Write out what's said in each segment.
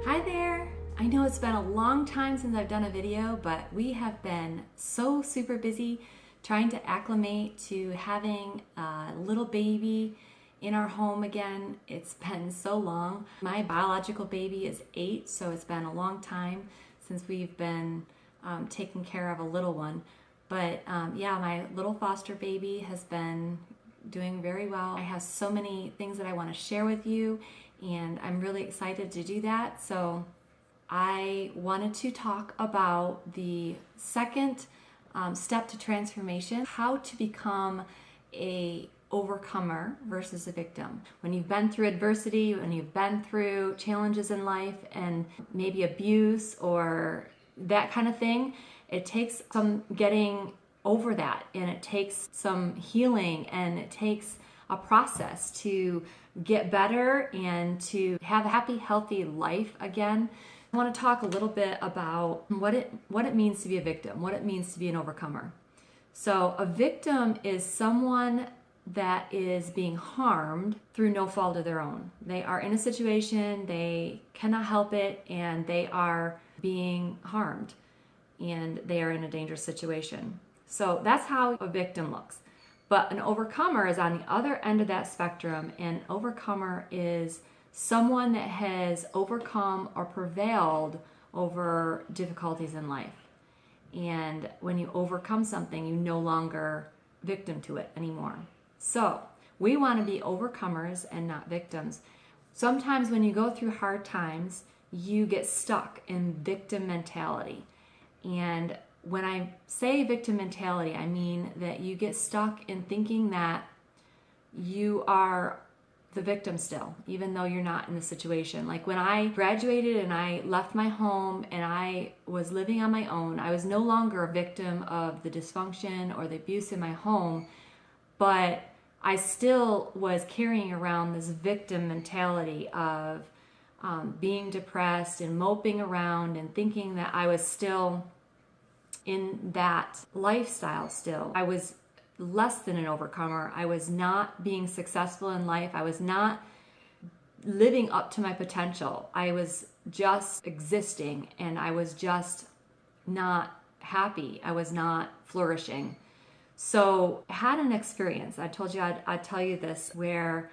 Hi there! I know it's been a long time since I've done a video, but we have been so super busy trying to acclimate to having a little baby in our home again. It's been so long. My biological baby is 8, so it's been a long time since we've been taking care of a little one. But yeah, my little foster baby has been doing very well. I have so many things that I want to share with you, and I'm really excited to do that. So I wanted to talk about the second step to transformation, how to become a overcomer versus a victim. When you've been through adversity, when you've been through challenges in life and maybe abuse or that kind of thing, it takes some getting over that, and it takes some healing, and it takes a process to get better and to have a happy, healthy life again. I want to talk a little bit about what it means to be a victim, what it means to be an overcomer. So a victim is someone that is being harmed through no fault of their own. They are in a situation, they cannot help it, and they are being harmed, and they are in a dangerous situation. So that's how a victim looks. But an overcomer is on the other end of that spectrum, and an overcomer is someone that has overcome or prevailed over difficulties in life. And when you overcome something, you no longer victim to it anymore. So we want to be overcomers and not victims. Sometimes when you go through hard times, you get stuck in victim mentality. And when I say victim mentality, I mean that you get stuck in thinking that you are the victim still, even though you're not in the situation. Like when I graduated and I left my home and I was living on my own, I was no longer a victim of the dysfunction or the abuse in my home, but I still was carrying around this victim mentality of being depressed and moping around and thinking that I was still in that lifestyle still. I was less than an overcomer. I was not being successful in life. I was not living up to my potential. I was just existing, and I was just not happy. I was not flourishing. So I had an experience, I told you I'd tell you this, where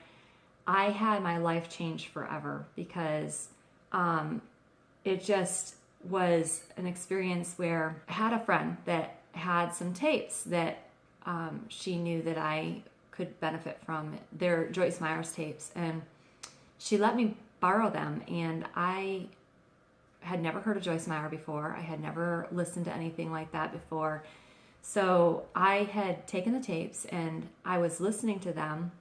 I had my life changed forever because it just was an experience where I had a friend that had some tapes that she knew that I could benefit from. They're Joyce Meyer's tapes, and she let me borrow them, and I had never heard of Joyce Meyer before. I had never listened to anything like that before. So I had taken the tapes and I was listening to them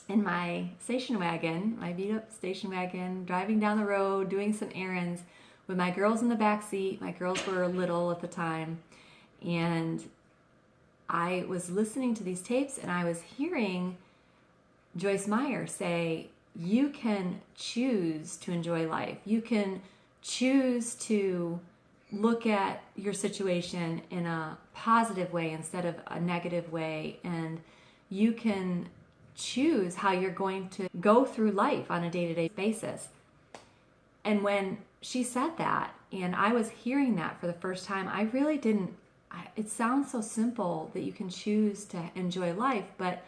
in my station wagon, my beat up station wagon, driving down the road, doing some errands with my girls in the back seat. My girls were little at the time, and I was listening to these tapes and I was hearing Joyce Meyer say, you can choose to enjoy life. You can choose to look at your situation in a positive way instead of a negative way, and you can choose how you're going to go through life on a day-to-day basis. And when she said that and I was hearing that for the first time, I really didn't, it sounds so simple that you can choose to enjoy life, but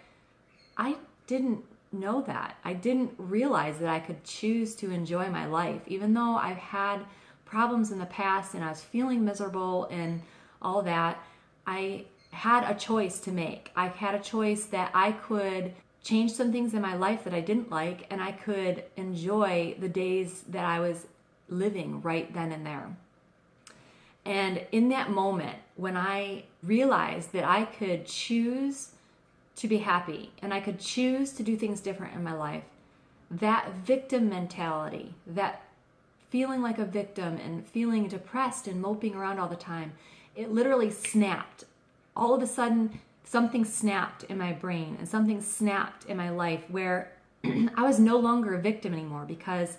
I didn't know that. I didn't realize that I could choose to enjoy my life, even though I've had problems in the past and I was feeling miserable and all that. I had a choice to make. I had a choice that I could change some things in my life that I didn't like, and I could enjoy the days that I was living right then and there. And in that moment, when I realized that I could choose to be happy and I could choose to do things different in my life, that victim mentality, that feeling like a victim and feeling depressed and moping around all the time, it literally snapped. All of a sudden, something snapped in my brain and something snapped in my life where I was no longer a victim anymore, because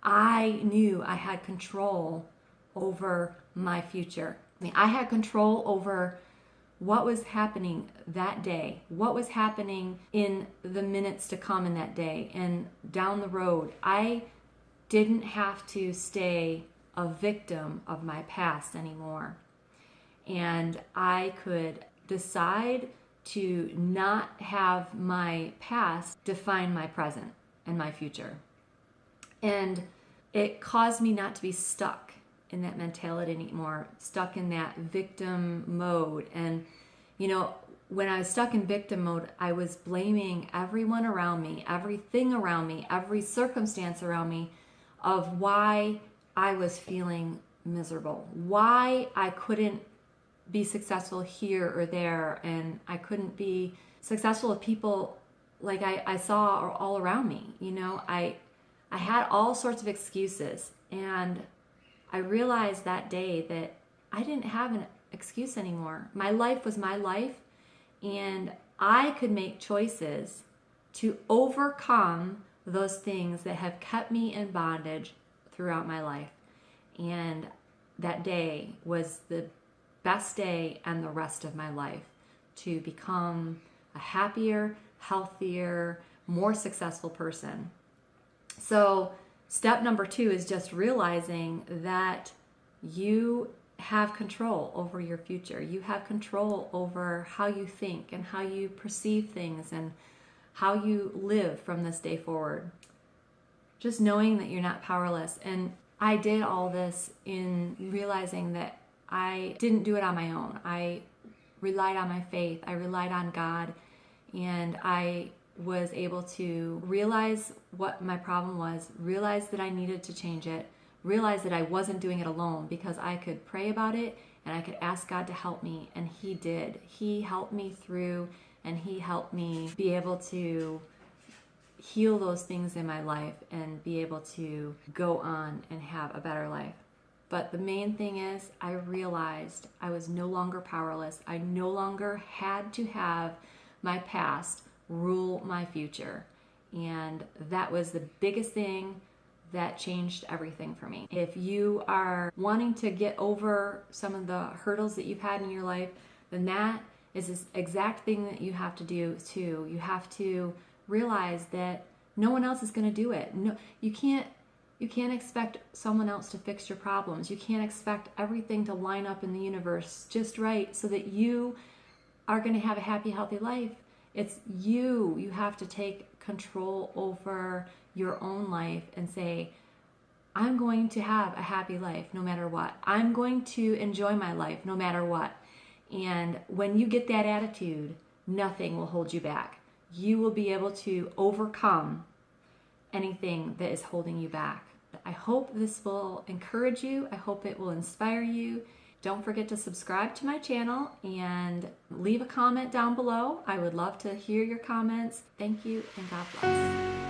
I knew I had control over my future. I mean, I had control over what was happening that day, what was happening in the minutes to come in that day and down the road. I didn't have to stay a victim of my past anymore. And I could decide to not have my past define my present and my future. And it caused me not to be stuck in that mentality anymore, stuck in that victim mode. And, when I was stuck in victim mode, I was blaming everyone around me, everything around me, every circumstance around me of why I was feeling miserable, why I couldn't be successful here or there, and I couldn't be successful with people like I saw all around me. I had all sorts of excuses, and I realized that day that I didn't have an excuse anymore. My life was my life, and I could make choices to overcome those things that have kept me in bondage throughout my life. And that day was the best day and the rest of my life to become a happier, healthier, more successful person. So step number 2 is just realizing that you have control over your future. You have control over how you think and how you perceive things and how you live from this day forward. Just knowing that you're not powerless. And I did all this in realizing that I didn't do it on my own. I relied on my faith. I relied on God. And I was able to realize what my problem was, realize that I needed to change it, realize that I wasn't doing it alone, because I could pray about it and I could ask God to help me. And He did. He helped me through, and He helped me be able to heal those things in my life and be able to go on and have a better life. But the main thing is, I realized I was no longer powerless. I no longer had to have my past rule my future. And that was the biggest thing that changed everything for me. If you are wanting to get over some of the hurdles that you've had in your life, then that is this exact thing that you have to do too. You have to realize that no one else is going to do it. No, you can't expect someone else to fix your problems. You can't expect everything to line up in the universe just right so that you are going to have a happy, healthy life. It's you. You have to take control over your own life and say, I'm going to have a happy life no matter what. I'm going to enjoy my life no matter what. And when you get that attitude, nothing will hold you back. You will be able to overcome anything that is holding you back. I hope this will encourage you. I hope it will inspire you. Don't forget to subscribe to my channel and leave a comment down below. I would love to hear your comments. Thank you, and God bless.